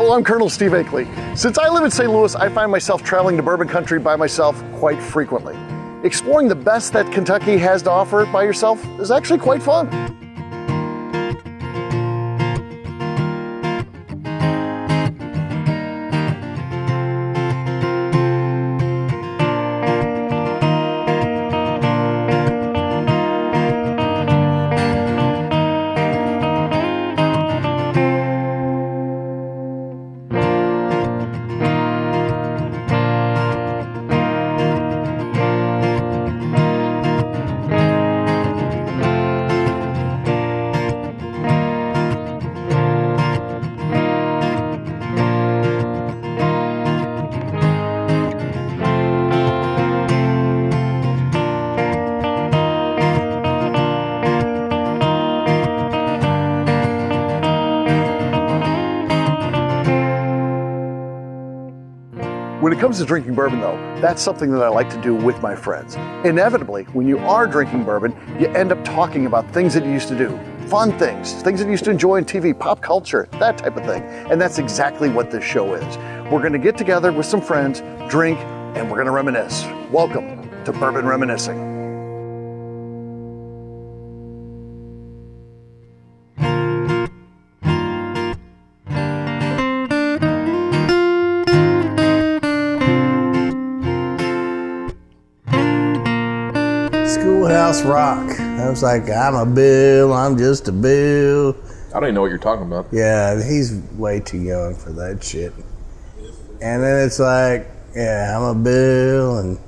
Hello, I'm Colonel Steve Akeley. Since I live in St. Louis, I find myself traveling to bourbon country by myself quite frequently. Exploring the best that Kentucky has to offer by yourself is actually quite fun. When it comes to drinking bourbon though, that's something that I like to do with my friends. Inevitably, when you are drinking bourbon, you end up talking about things that you used to do. Fun things that you used to enjoy on TV, pop culture, that type of thing. And that's exactly what this show is. We're gonna get together with some friends, drink, and we're gonna reminisce. Welcome to Bourbon Reminiscing. Schoolhouse Rock. I was like, I'm a Bill, I'm just a Bill. I don't even know what you're talking about. Yeah, he's way too young for that shit. And then it's like, yeah, I'm a Bill, and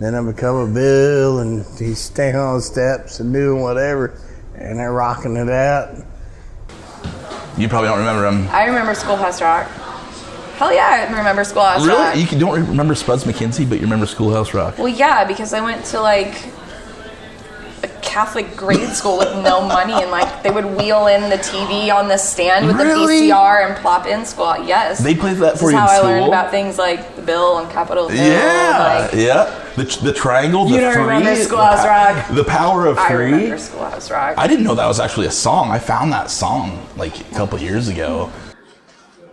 then I become a Bill, and he's standing on the steps and doing whatever, and they're rocking it out. You probably don't remember him. I remember Schoolhouse Rock. Hell yeah, I remember Schoolhouse Rock. Really? You don't remember Spuds MacKenzie, but you remember Schoolhouse Rock? Well, yeah, because I went to like a Catholic grade school with no money, and like they would wheel in the TV on the stand with Really? the VCR and plop in school. Yes. They played that for you in This is how I school? learned about things like the Bill and Capitol Hill. Yeah, Like, yeah. The triangle, the You don't three. remember Schoolhouse Rock? The power of I three. remember Schoolhouse Rock. I didn't know that was actually a song. I found that song like a couple years ago.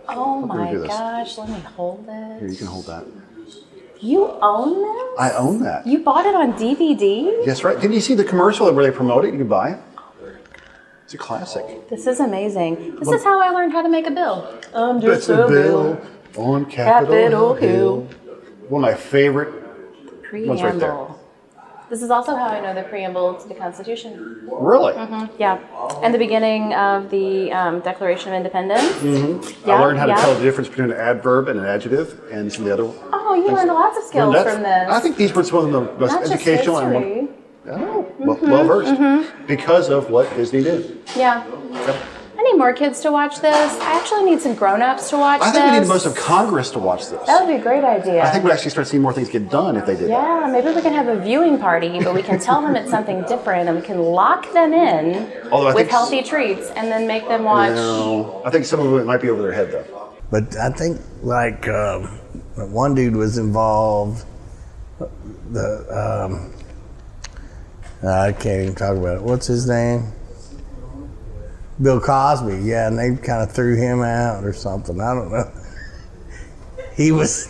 Oh my do this? gosh, let me hold Here, you it. can hold that. You own this? I own that. You bought it on DVD? Yes, right. Didn't you see the commercial where they promote it? You can buy it. It's a classic. This is amazing. This is how I learned how to make a bill. I'm just It's a a bill on Capitol Capitol Hill. One of my favorite. One's right there. Preamble. This is also how I know the preamble to the Constitution. Really? Yeah. And the beginning of the Declaration of Independence. Yeah, I learned how to yeah. tell the difference between an adverb and an adjective and some of the other. Oh, you learned lots of skills from this. I think these were some of the most Not just educational and history. well versed because of what Disney did. Yeah. I need more kids to watch this. I actually need some grown-ups to watch this. I think we need most of Congress to watch this. That would be a great idea. I think we'd actually start seeing more things get done if they did that. Yeah, maybe we can have a viewing party, but we can tell them it's something different, and we can lock them in Although I with think healthy treats, and then make them watch. No, I think some of it might be over their head though. But I think like one dude was involved. I can't even talk about it. What's his name? Bill Cosby. Yeah, and they kind of threw him out or something. I don't know. He was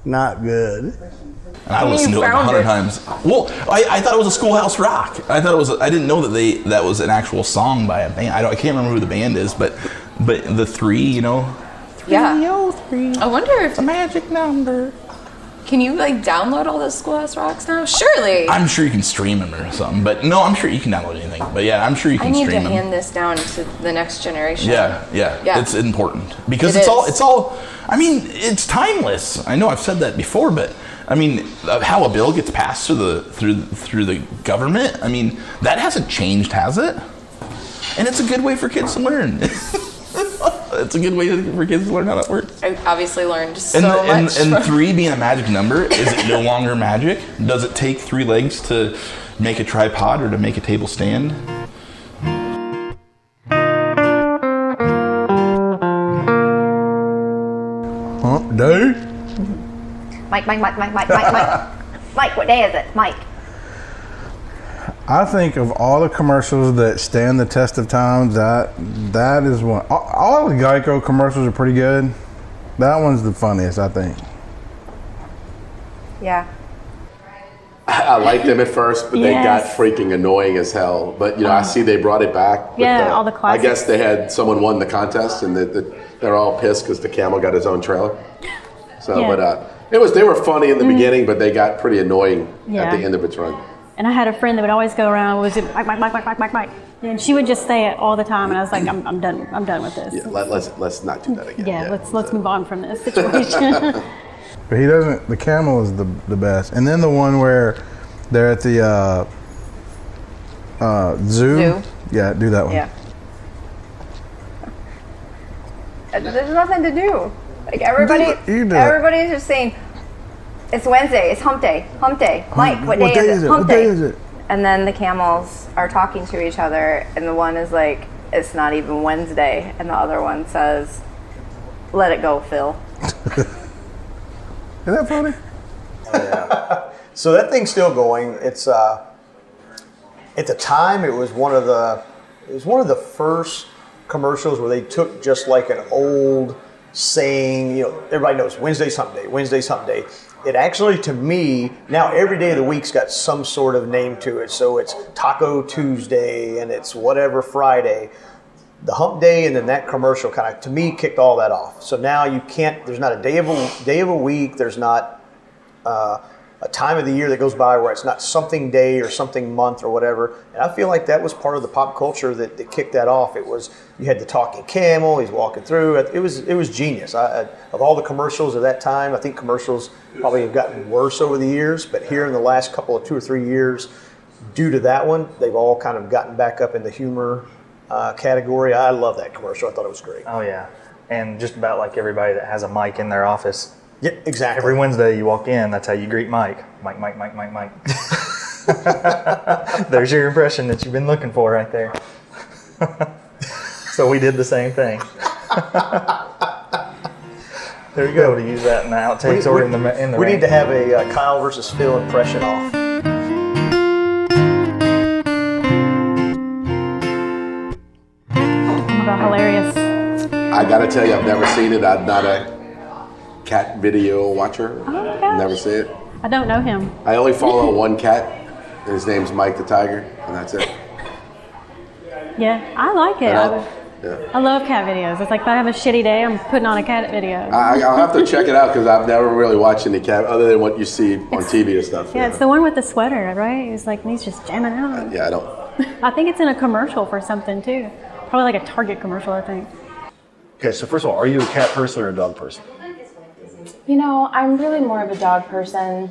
not good. And I listened to it like 100 times. Well, I thought it was a Schoolhouse Rock. I thought it was. I didn't know that was an actual song by a band. I can't remember who the band is, but the three, you know. Yeah. 303. I wonder if a magic number. Can you like download all those Schoolhouse Rocks now? Surely. I'm sure you can stream them or something, but no, I'm sure you can download anything. But yeah, I'm sure you I can need to stream them. hand this down to the next generation. Yeah, it's important because It it's is. all. I mean, it's timeless. I know I've said that before, but I mean, how a bill gets passed through the government. I mean, that hasn't changed, has it? And it's a good way for kids to learn. It's a good way for kids to learn how that works. I obviously learned so And much. and from- 3 being a magic number, is it no longer magic? Does it take 3 legs to make a tripod or to make a table stand? Hump day? Mike. Mike, what day is it? Mike. I think of all the commercials that stand the test of time, that is one. All the Geico commercials are pretty good. That one's the funniest, I think. Yeah. I liked them at first, but they got freaking annoying as hell. But I see they brought it back. All the classics. I guess they had someone won the contest, and they're all pissed because the camel got his own trailer. So, but they were funny in the beginning, but they got pretty annoying at the end of its run. And I had a friend that would always go around, was it Mike, and she would just say it all the time, and I was like, I'm done with this. Yeah, let's not do that again. Yeah, let's move on from this situation. But he doesn't. The camel is the best, and then the one where they're at the zoo. Yeah, do that one. Yeah. There's nothing to do. Like everybody's just saying, it's Wednesday, it's hump day. Mike, what day is it? Hump day. And then the camels are talking to each other, and the one is like, it's not even Wednesday, and the other one says, let it go, Phil. Isn't that funny? Yeah. So that thing's still going. It's at the time it was one of the first commercials where they took just like an old saying, everybody knows Wednesday's hump day. It actually, to me, now every day of the week's got some sort of name to it. So it's Taco Tuesday and it's whatever Friday. The hump day and then that commercial kind of, to me, kicked all that off. So now you can't, there's not a day of a week, there's not a time of the year that goes by where it's not something day or something month or whatever. And I feel like that was part of the pop culture that kicked that off. It was, you had the talking camel, he's walking through. It was genius. Of all the commercials of that time, I think commercials probably have gotten worse over the years, but here in the last couple of 2 or 3 years, due to that one, they've all kind of gotten back up in the humor category. I love that commercial. I thought it was great. Oh yeah, and just about like everybody that has a mic in their office. Yeah, exactly. Every Wednesday you walk in, that's how you greet Mike. Mike. There's your impression that you've been looking for right there. So we did the same thing. There you go, to use that in the outtakes or in the We need to have a Kyle versus Phil impression off. Hilarious. I gotta tell you, I've never seen it. I'm not a cat video watcher. Oh my gosh. Never see it. I don't know him. I only follow one cat, and his name's Mike the Tiger, and that's it. Yeah, I like it. Yeah. I love cat videos. It's like if I have a shitty day, I'm putting on a cat video. I'll have to check it out because I've never really watched any cat other than what you see on TV and stuff. Yeah, it's the one with the sweater, right? It's like he's just jamming out. Yeah, I don't. I think it's in a commercial for something too. Probably like a Target commercial, I think. Okay, so first of all, are you a cat person or a dog person? I'm really more of a dog person.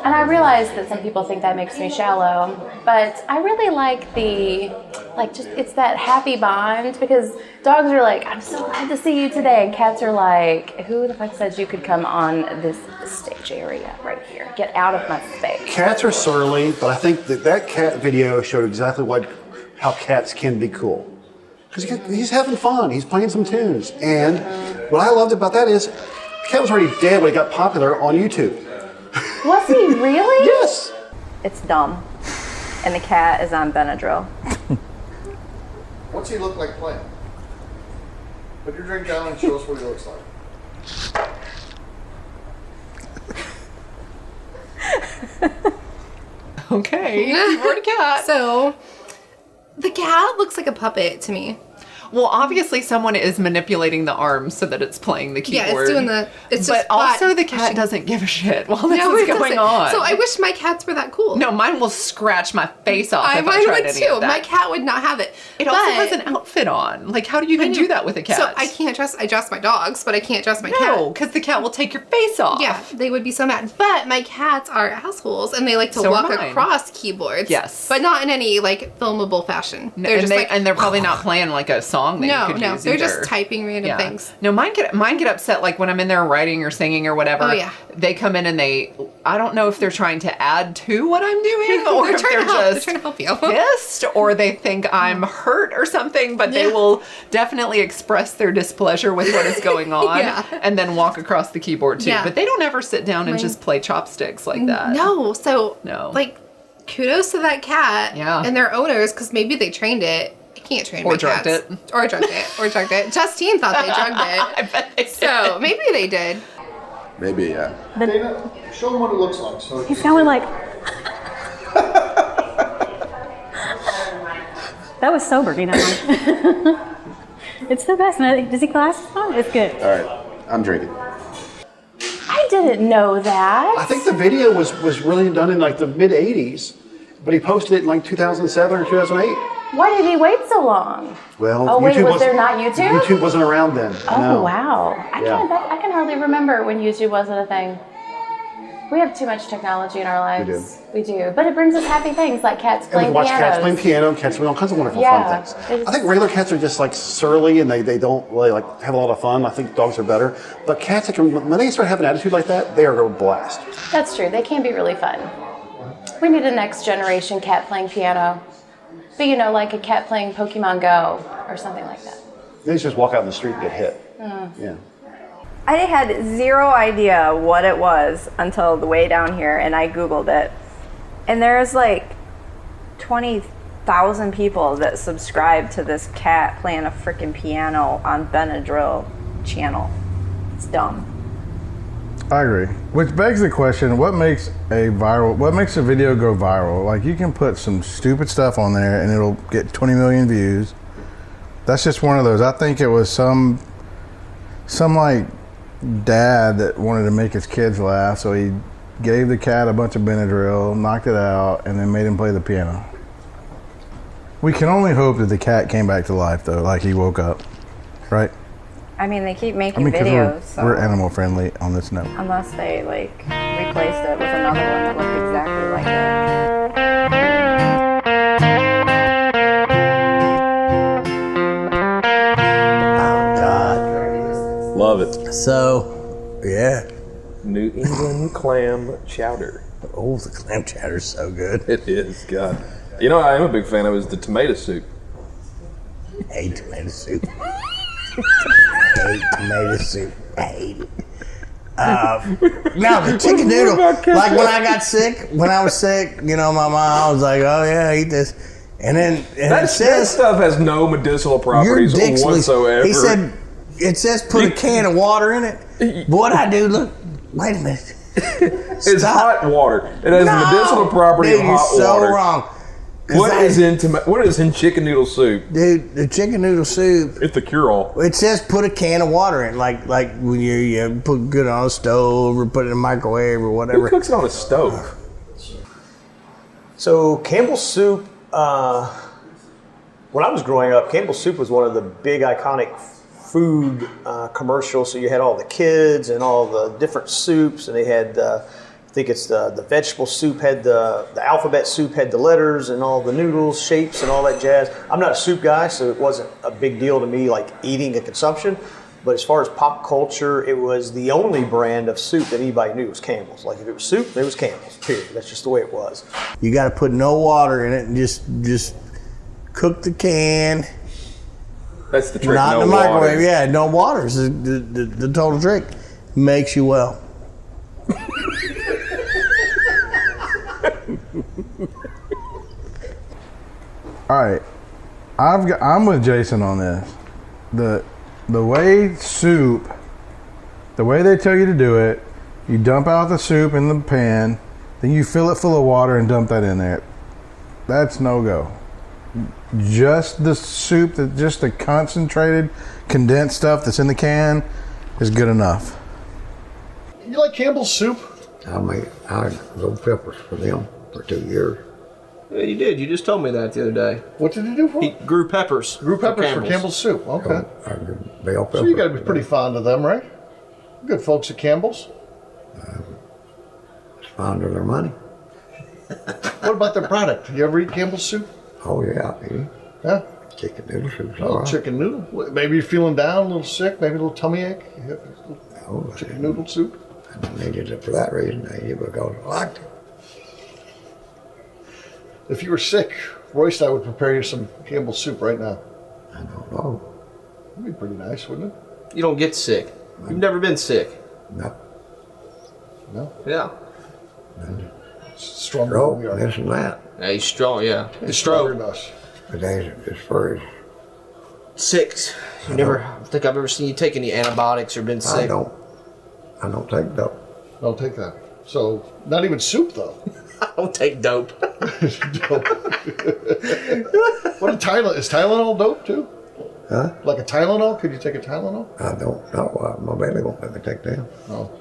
And I realize that some people think that makes me shallow, but I really like it's that happy bond, because dogs are like, I'm so glad to see you today, and cats are like, who the fuck says you could come on this stage area right here? Get out of my space. Cats are surly, but I think that cat video showed exactly how cats can be cool. Because he's having fun, he's playing some tunes. And what I loved about that is, the cat was already dead when he got popular on YouTube. Was he really? Yes. It's dumb. And the cat is on Benadryl. What's he look like playing? Put your drink down and show us what he looks like. Okay. Keyboard cat. So, the cat looks like a puppet to me. Well, obviously someone is manipulating the arms so that it's playing the keyboard. Yeah, it's doing the. It's but just also the cat doesn't give a shit while this is going on. So I wish my cats were that cool. No, mine will scratch my face off if I mine tried would any too. of that. My cat would not have it. It also has an outfit on. Like, how do you even do that with a cat? So I can't dress. I dress my dogs, but I can't dress my cat. No, because the cat will take your face off. Yeah, they would be so mad. But my cats are assholes, and they like to walk across keyboards. Yes, but not in any like filmable fashion. They're just and they're probably not playing like a song that you could use. They're either. just typing random things. No, mine get upset like when I'm in there writing or singing or whatever. Oh yeah. They come in and I don't know if they're trying to add to what I'm doing or if they're just trying to help you. pissed or they think I'm hurt or something, but they will definitely express their displeasure with what is going on and then walk across the keyboard too. Yeah. But they don't ever sit down and just play chopsticks like that. No. So no. Like kudos to that cat and their owners, because maybe they trained it. I can't train my cats. Or drugged it. Justine thought they drugged it. I bet they did. So maybe they did. Maybe, yeah. Dana, show them what it looks like. So He's going like. That was sober, you know. It's the best. Does he glass on? It's good. All right, I'm drinking. I didn't know that. I think the video was really done in like the mid 80s, but he posted it in like 2007 or 2008. Why did he wait so long? Well, Oh wait, was there not YouTube? YouTube wasn't around then. Oh no. wow! I can hardly remember when YouTube wasn't a thing. We have too much technology in our lives. We do. But it brings us happy things like cats playing watch pianos. cats playing piano, cats doing all kinds of wonderful fun things. I think regular cats are just like surly and they don't really like have a lot of fun. I think dogs are better. But cats, when they start having an attitude like that, they are a blast. That's true. They can be really fun. We need a next generation cat playing piano. But like a cat playing Pokemon Go or something like that. They just walk out in the street and get hit. Yeah. I had zero idea what it was until the way down here, and I Googled it. And there's like 20,000 people that subscribe to this cat playing a freaking piano on Benadryl channel. It's dumb. I agree. Which begs the question, what makes a video go viral? Like, you can put some stupid stuff on there and it'll get 20 million views. That's just one of those. I think it was some like dad that wanted to make his kids laugh, so he gave the cat a bunch of Benadryl, knocked it out, and then made him play the piano. We can only hope that the cat came back to life, though, like he woke up, right? I mean, they keep making videos. We're animal friendly on this note. Unless they replaced it with another one that looked exactly like it. Love it. So, yeah. New England clam chowder. Oh, the clam chowder's so good. It is, God. You know, I am a big fan of is the tomato soup. I hate tomato soup. I hate it. Now the chicken noodle, like when I was sick, my mom was like, "Oh yeah, eat this," and that stuff has no medicinal properties whatsoever. He said, "It says put a can of water in it." But what I do? Look, wait a minute. It's hot water. It has the medicinal property of hot water. You're so wrong. What is in chicken noodle soup? Dude, the chicken noodle soup. It's the cure-all. It says put a can of water in, like when you put it on a stove or put it in a microwave or whatever. Who cooks it on a stove? So Campbell's soup, when I was growing up, Campbell's soup was one of the big iconic food commercials. So you had all the kids and all the different soups, and they had I think it's the vegetable soup had the alphabet soup had the letters and all the noodles, shapes, and all that jazz. I'm not a soup guy, so it wasn't a big deal to me like eating and consumption. But as far as pop culture, it was the only brand of soup that anybody knew was Campbell's. Like if it was soup, it was Campbell's, period. That's just the way it was. You got to put no water in it and just cook the can. That's the trick. Not in the microwave. Water. Yeah, no water is the total trick. Makes you well. All right, I'm with Jason on this. The way soup, the way they tell you to do it, you dump out the soup in the pan, then you fill it full of water and dump that in there. That's no go. Just the soup, just the concentrated, condensed stuff that's in the can is good enough. You like Campbell's soup? I grew peppers for them for 2 years. Yeah, you did. You just told me that the other day. What did you do for? He grew peppers. Grew peppers for Campbell's soup. Okay. I grew bell peppers. So you got to be pretty fond of them, right? Good folks at Campbell's. Fond of their money. What about their product? You ever eat Campbell's soup? Oh yeah, I eat. Yeah. Chicken noodle soup. All right. Chicken noodle. Maybe you're feeling down, a little sick, maybe a little tummy ache. Chicken noodle soup. I didn't eat it for that reason. I ate it because I liked it. If you were sick, Royce and I would prepare you some Campbell's soup right now. I don't know. That'd be pretty nice, wouldn't it? You don't get sick. You've never been sick. No. No? Yeah. No. stronger stroke, than we are. this and that. Yeah, he's strong. Yeah, He's he's stronger strong. than us. But as far as 6. You never think I've ever seen you take any antibiotics or been sick. I don't take dope. Don't take that. So not even soup though. I don't take dope. What is Tylenol dope too? Huh? Like a Tylenol? Could you take a Tylenol? I don't know. My belly won't let me take them. No.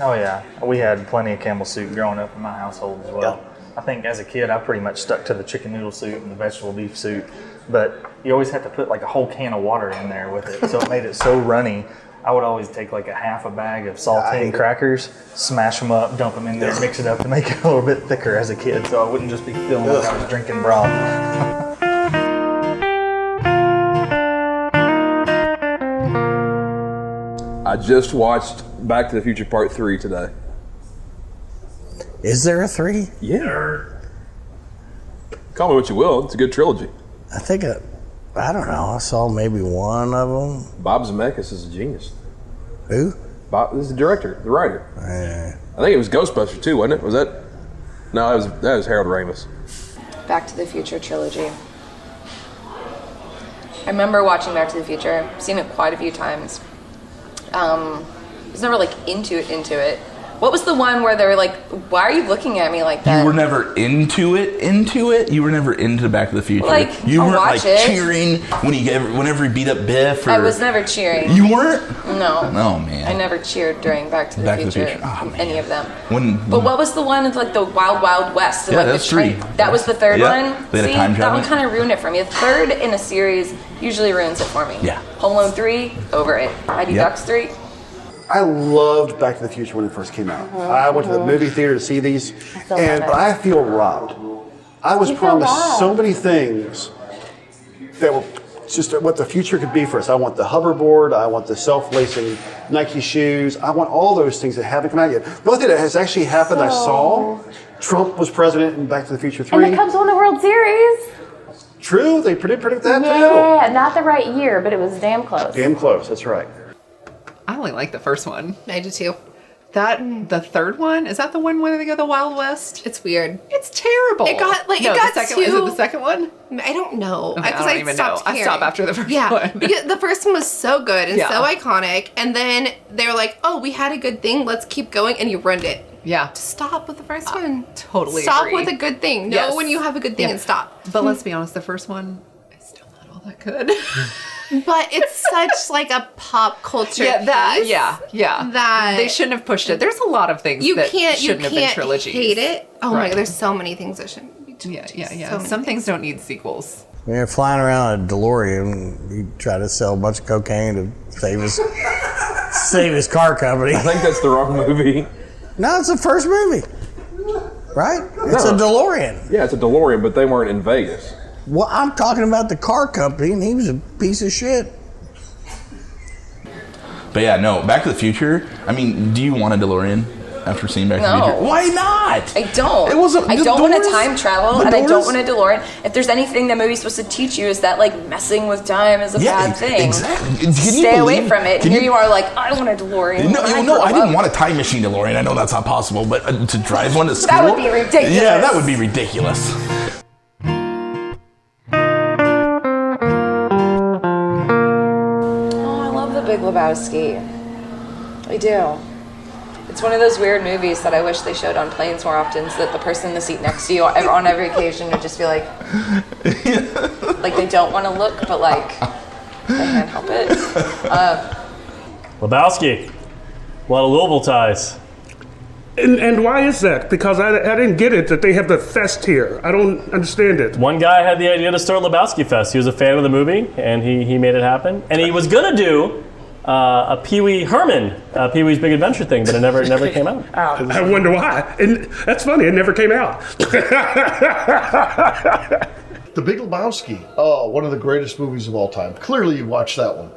Oh yeah, we had plenty of Campbell soup growing up in my household as well. I think as a kid, I pretty much stuck to the chicken noodle soup and the vegetable beef soup, but you always had to put like a whole can of water in there with it, so it made it so runny. I would always take like a half a bag of saltine crackers, smash them up, dump them in there, mix it up to make it a little bit thicker as a kid, so I wouldn't just be feeling like I was drinking broth. I just watched Back to the Future Part 3 today. Is there a 3? Yeah. Call me what you will. It's a good trilogy. I think I don't know. I saw maybe one of them. Bob Zemeckis is a genius. Who? Bob is the director, the writer. I think it was Ghostbusters too, wasn't it? Was that? No, that was Harold Ramis. Back to the Future trilogy. I remember watching Back to the Future, seen it quite a few times. I was never like into it. What was the one where they were like, why are you looking at me like that? You were never into it? You were never into Back to the Future? Like, you I'll weren't watch like it. cheering whenever he beat up Biff? Or... I was never cheering. You weren't? No. Oh, man. I never cheered during Back to the Future. Oh, any of them. But what was the one with like the Wild Wild West? Yeah, like that's the train? 3. That was the third Yeah. one? They had a See, time that travel. one kind of ruined it for me. The third in a series usually ruins it for me. Yeah. Home Alone 3, over it. Mighty Ducks 3. I loved Back to the Future when it first came out. I went to the movie theater to see these, but I feel robbed. I was promised so many things that were just what the future could be for us. I want the hoverboard. I want the self-lacing Nike shoes. I want all those things that haven't come out yet. The only thing that has actually happened, I saw, Trump was president in Back to the Future 3. And the Cubs won the World Series. True, they predict that too. Yeah, not the right year, but it was damn close. Damn close, that's right. I only like the first one. I do too. The third one, is that the one where they go to the Wild West? It's weird. It's terrible. It got the second one. Is it the second one? I don't know. Okay, I don't even know. I stopped after the first one. Because the first one was so good and so iconic, and then they were like, "Oh, we had a good thing. Let's keep going," and you ruined it. Yeah. Stop with the first one. Totally Stop agree. with a good thing. Know when you have a good thing and stop. But let's be honest, the first one is still not all that good. But it's such like a pop culture piece. That they shouldn't have pushed it. There's a lot of things that shouldn't have been trilogies. Hate it. Oh my god, there's so many things that shouldn't be trilogies. Yeah. Some things don't need sequels. When you're flying around a DeLorean, you try to sell a bunch of cocaine to save his car company. I think that's the wrong movie. No, it's the first movie. Right? It's a DeLorean. Yeah, it's a DeLorean, but they weren't in Vegas. Well, I'm talking about the car company, and he was a piece of shit. But yeah, no, Back to the Future. I mean, do you want a DeLorean after seeing Back to the Future? Why not? I don't. I don't want to time travel, and I don't want a DeLorean. If there's anything that movie's supposed to teach you is that like messing with time is a bad thing. Exactly. Stay away from it. And here you are like, I want a DeLorean. No, I didn't want a time machine DeLorean. I know that's not possible, but to drive one to school? That would be ridiculous. Yeah, that would be ridiculous. Big Lebowski. I do. It's one of those weird movies that I wish they showed on planes more often, so that the person in the seat next to you on every occasion would just be like, like they don't want to look, but like they can't help it. Lebowski, a lot of Louisville ties. And why is that? Because I didn't get it that they have the fest here. I don't understand it. One guy had the idea to start Lebowski Fest. He was a fan of the movie, and he made it happen. And he was gonna do a Pee Wee Herman, Pee Wee's Big Adventure thing, but it never came out. I wonder why. And that's funny. It never came out. The Big Lebowski. Oh, one of the greatest movies of all time. Clearly, you watched that one.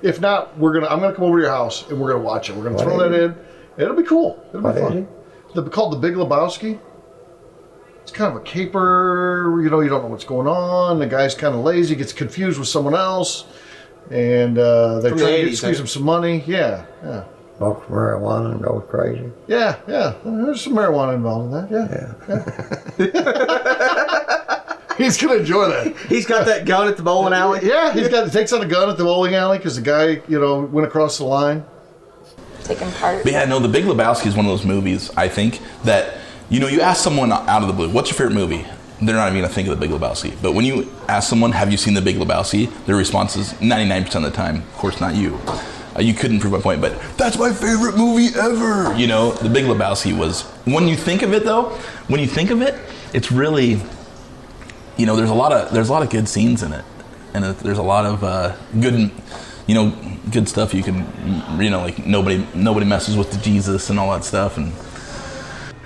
If not, I'm gonna come over to your house and we're gonna watch it. We're gonna throw that in. It'll be cool. It'll be fun. It's called The Big Lebowski. It's kind of a caper. You don't know what's going on. The guy's kind of lazy, gets confused with someone else, and they try to squeeze him some money. Yeah. smokes marijuana and goes crazy. Yeah. There's some marijuana involved in that. Yeah. He's gonna enjoy that. He's got that gun at the bowling alley. Yeah, he takes out a gun at the bowling alley because the guy, went across the line. Taking part. But yeah, no, The Big Lebowski is one of those movies, I think, that, you ask someone out of the blue, what's your favorite movie? They're not even going to think of The Big Lebowski. But when you ask someone, have you seen The Big Lebowski? Their response is 99% of the time, of course not you. You couldn't prove my point, but that's my favorite movie ever. The Big Lebowski was, when you think of it, it's really, there's a lot of good scenes in it. And there's a lot of good, good stuff you can, like nobody messes with the Jesus and all that stuff. And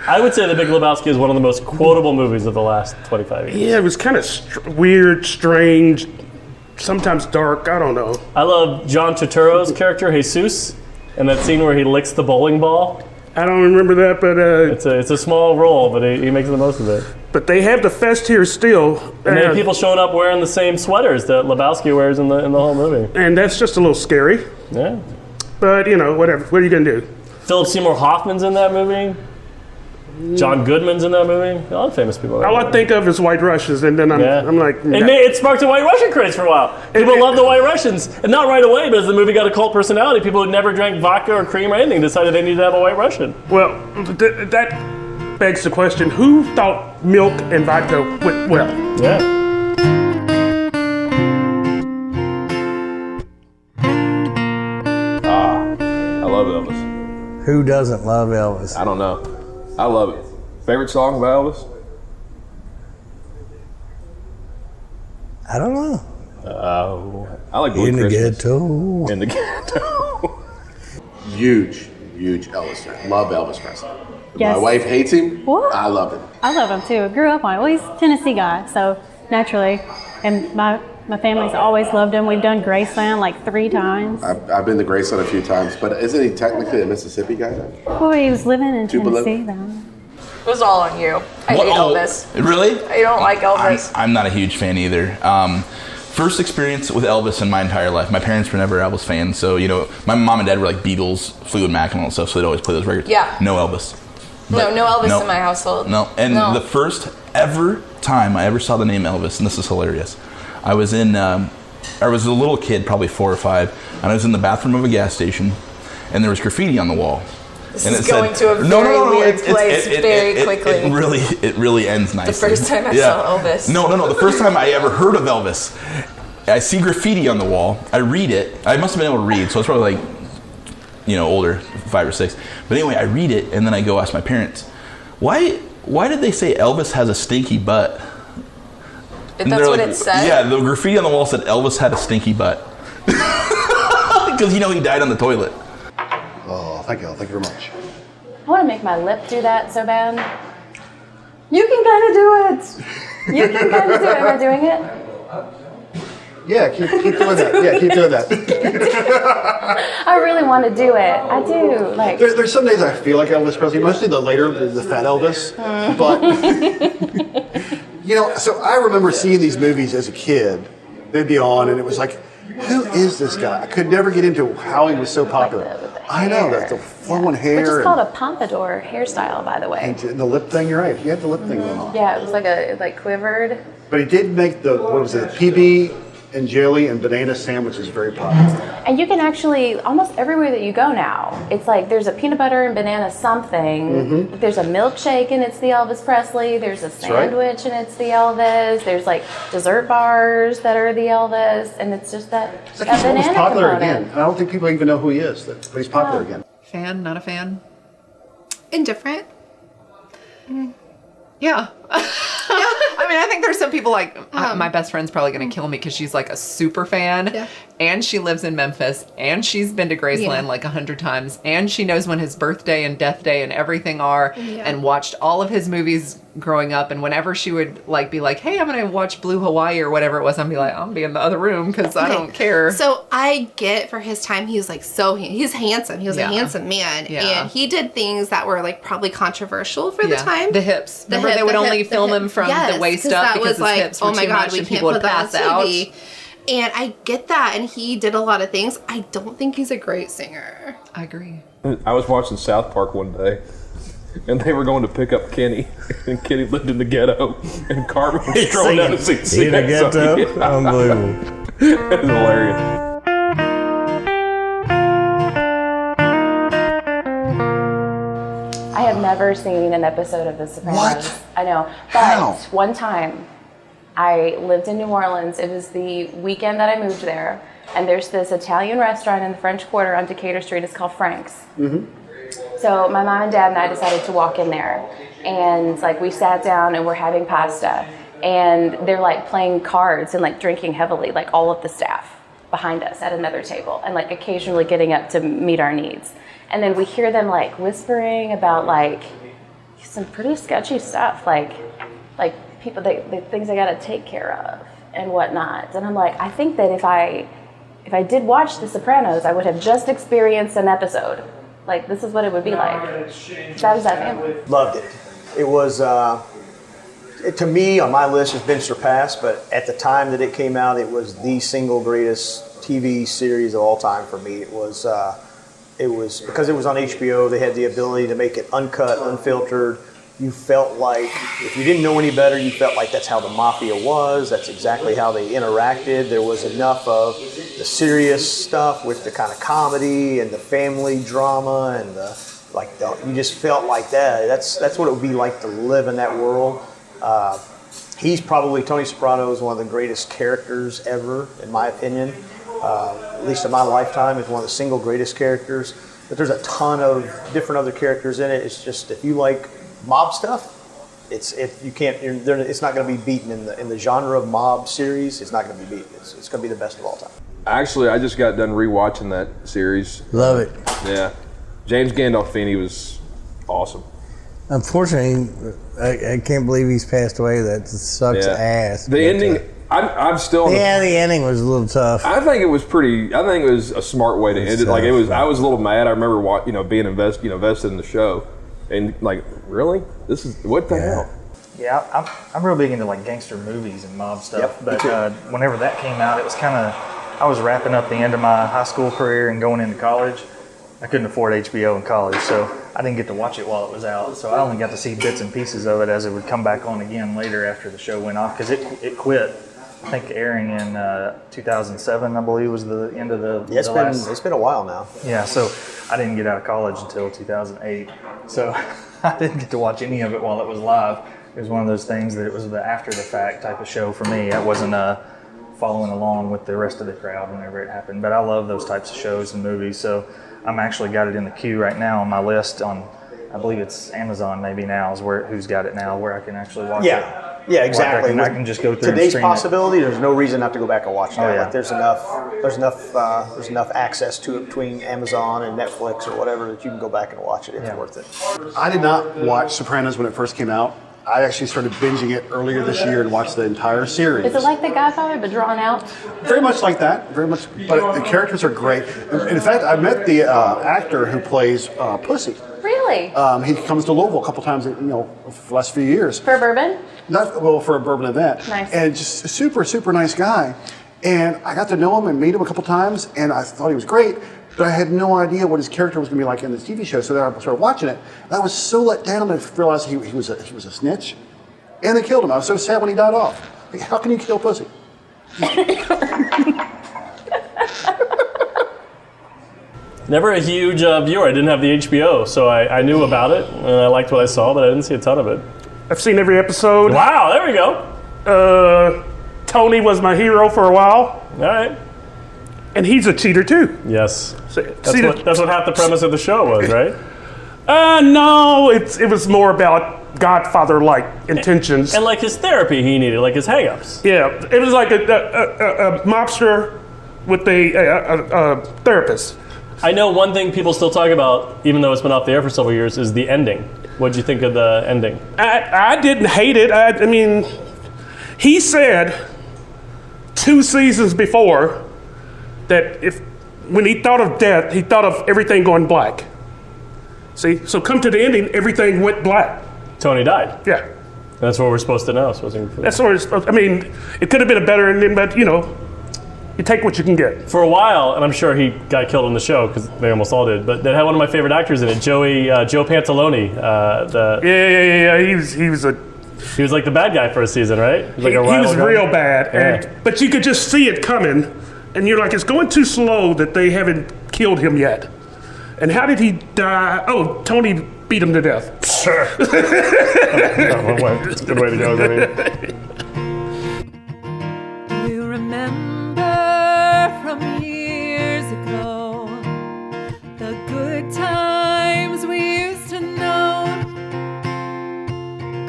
I would say The Big Lebowski is one of the most quotable movies of the last 25 years. Yeah, it was kind of weird, strange, sometimes dark. I don't know. I love John Turturro's character, Jesus, and that scene where he licks the bowling ball. I don't remember that, but it's a small role, but he makes the most of it. But they have the fest here still. And they have people showing up wearing the same sweaters that Lebowski wears in the whole movie. And that's just a little scary. Yeah. But, whatever. What are you going to do? Philip Seymour Hoffman's in that movie. John Goodman's in that movie. A lot of famous people. All I think of is White Russians, and then I'm like... No. It sparked a White Russian craze for a while. People love the White Russians. And not right away, but as the movie got a cult personality, people who never drank vodka or cream or anything decided they needed to have a White Russian. Well, that begs the question, who thought milk and vodka went well? Yeah. I love Elvis. Who doesn't love Elvis? I don't know. I love it. Favorite song by Elvis? I don't know. I like Blue In the Christmas. ghetto. In the ghetto. Huge Elvis fan. Love Elvis Presley. Yes. My wife hates him. What? I love him. I love him too. Grew up on it. Well, he's a Tennessee guy, so naturally, and my family's always loved him. We've done Graceland like 3 times. I've been to Graceland a few times, but isn't he technically a Mississippi guy then? Well, he was living in Tupelo? Tennessee then. It was all on you. I hate Elvis. Really? I don't like Elvis. I'm not a huge fan either. First experience with Elvis in my entire life. My parents were never Elvis fans, so my mom and dad were like Beatles, Fleetwood Mac, and all that stuff. So they'd always play those records. Yeah. No Elvis. No Elvis in my household. No. And the first ever time I ever saw the name Elvis, and this is hilarious. I was a little kid, probably 4 or 5, and I was in the bathroom of a gas station, and there was graffiti on the wall. This is going to a very weird place very quickly. It really ends nicely. The first time I saw Elvis. No. The first time I ever heard of Elvis. I see graffiti on the wall. I read it. I must have been able to read, so I was probably like, older, 5 or 6. But anyway, I read it, and then I go ask my parents, why did they say Elvis has a stinky butt? If that's what it said? Yeah, the graffiti on the wall said Elvis had a stinky butt. Because, he died on the toilet. Oh, thank you very much. I want to make my lip do that so bad. You can kind of do it. You can kind of do it. Am I doing it? Yeah, keep doing that. Yeah, keep doing that. I really want to do it. I do. Like there's some days I feel like Elvis Presley, mostly the fat Elvis. But so I remember seeing these movies as a kid. They'd be on, and it was like, who is this guy? I could never get into how he was so popular. I know that the flowing hair. Which is called a pompadour hairstyle, by the way. And the lip thing. You're right. You had the lip thing going on. Yeah, it was like quivered. But he did make the PB and jelly and banana sandwiches very popular. And you can actually, almost everywhere that you go now, it's like there's a peanut butter and banana something. Mm-hmm. There's a milkshake and it's the Elvis Presley. There's a sandwich and it's the Elvis. There's like dessert bars that are the Elvis. And it's just that banana he's popular component. again. I don't think people even know who he is, but he's popular again. Fan, not a fan? Indifferent. Yeah. I mean, I think there's some people like, my best friend's probably going to kill me because she's like a super fan and she lives in Memphis and she's been to Graceland like 100 times and she knows when his birthday and death day and everything are and watched all of his movies growing up. And whenever she would like be like, hey, I'm going to watch Blue Hawaii or whatever it was, I'd be like, I'm be in the other room because I don't care. So I get for his time, he was like he's handsome. He was a handsome man. And he did things that were like probably controversial for the time. The hips. Remember they would only film him from the waist up because his hips were too much and people would pass out. And I get that, and he did a lot of things. I don't think he's a great singer. I agree. I was watching South Park one day, and they were going to pick up Kenny, and Kenny lived in the ghetto, and Carmen was strolling down to see in the ghetto? Yeah. Unbelievable. It was hilarious. I have never seen an episode of The Sopranos. What? I know. But one time, I lived in New Orleans. It was the weekend that I moved there. And there's this Italian restaurant in the French Quarter on Decatur Street. It's called Frank's. Mm-hmm. So my mom and dad and I decided to walk in there. And like we sat down and we're having pasta. And they're like playing cards and like drinking heavily, like all of the staff behind us at another table. And like occasionally getting up to meet our needs. And then we hear them like whispering about like some pretty sketchy stuff, like people, the things they got to take care of and whatnot. And I'm like, I think that if I did watch The Sopranos, I would have just experienced an episode. Like this is what it would be like. That was that family. Loved it. It was to me on my list has been surpassed, but at the time that it came out, it was the single greatest TV series of all time for me. It was because it was on HBO. They had the ability to make it uncut, unfiltered. You felt like, if you didn't know any better, you felt like that's how the mafia was. That's exactly how they interacted. There was enough of the serious stuff with the kind of comedy and the family drama and you just felt like that. That's what it would be like to live in that world. Tony Soprano is one of the greatest characters ever, in my opinion. At least in my lifetime, is one of the single greatest characters. But there's a ton of different other characters in it. It's just, if you like mob stuff, it's not going to be beaten in the genre of mob series. It's not going to be beaten. It's going to be the best of all time. Actually, I just got done rewatching that series. Love it. Yeah, James Gandolfini was awesome. Unfortunately, I can't believe he's passed away. That sucks ass. The ending, I'm still. The ending was a little tough. I think it was a smart way to end it. Like I was a little mad. I remember being invested in the show, and like, really, this is what the hell. Yeah, I'm real big into like gangster movies and mob stuff. Yep, but whenever that came out, it was I was wrapping up the end of my high school career and going into college. I couldn't afford HBO in college, so I didn't get to watch it while it was out. So I only got to see bits and pieces of it as it would come back on again later after the show went off, because it quit. I think airing in 2007, I believe, was the end of the last. It's been a while now. Yeah, so I didn't get out of college until 2008, so I didn't get to watch any of it while it was live. It was one of those things that it was the after the fact type of show for me. I wasn't following along with the rest of the crowd whenever it happened. But I love those types of shows and movies, so I'm actually got it in the queue right now on my list on, I believe it's Amazon maybe now is who's got it now, where I can actually watch it. Yeah, exactly. I can just go through today's and possibility. There's no reason not to go back and watch that. Oh, yeah. Like there's enough access to it between Amazon and Netflix or whatever that you can go back and watch it. It's worth it. I did not watch Sopranos when it first came out. I actually started binging it earlier this year and watched the entire series. Is it like The Godfather, but drawn out? Very much like that. Very much. But the characters are great. In fact, I met the actor who plays Pussy. Really? He comes to Louisville a couple times, for the last few years. For bourbon? For a bourbon event. Nice. And just a super, super nice guy. And I got to know him and meet him a couple times, and I thought he was great, but I had no idea what his character was going to be like in this TV show. So then I started watching it. And I was so let down to realize he was a snitch, and they killed him. I was so sad when he died off. Like, how can you kill Pussy? Never a huge viewer. I didn't have the HBO, so I knew about it, and I liked what I saw, but I didn't see a ton of it. I've seen every episode. Wow, there we go. Tony was my hero for a while. All right. And he's a cheater too. Yes. That's what half the premise of the show was, right? No, it was more about Godfather-like intentions. And like his therapy he needed, like his hang-ups. Yeah, it was like a mobster with a therapist. I know one thing people still talk about, even though it's been off the air for several years, is the ending. What'd you think of the ending? I didn't hate it. I mean, he said 2 seasons before that when he thought of death, he thought of everything going black. See, so come to the ending, everything went black. Tony died. Yeah. That's what we're supposed to know. That's what we're supposed. I mean, it could have been a better ending, but You take what you can get. For a while, and I'm sure he got killed in the show because they almost all did. But they had one of my favorite actors in it, Joe Pantalone. Yeah. He was like the bad guy for a season, right? He was real bad, but you could just see it coming, and you're like, it's going too slow that they haven't killed him yet. And how did he die? Oh, Tony beat him to death. Sure. It's a good way to go, Vinny. You remember from years ago the good times we used to know.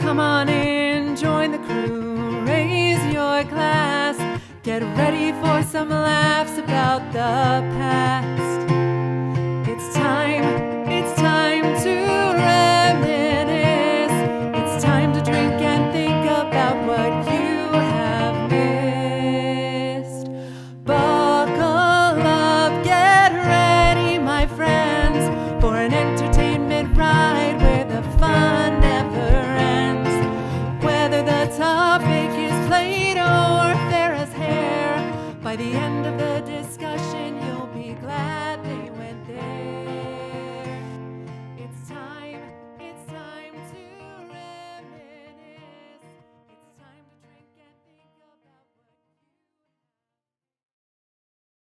Come on in, join the crew, raise your glass, get ready for some laughs about the past. It's time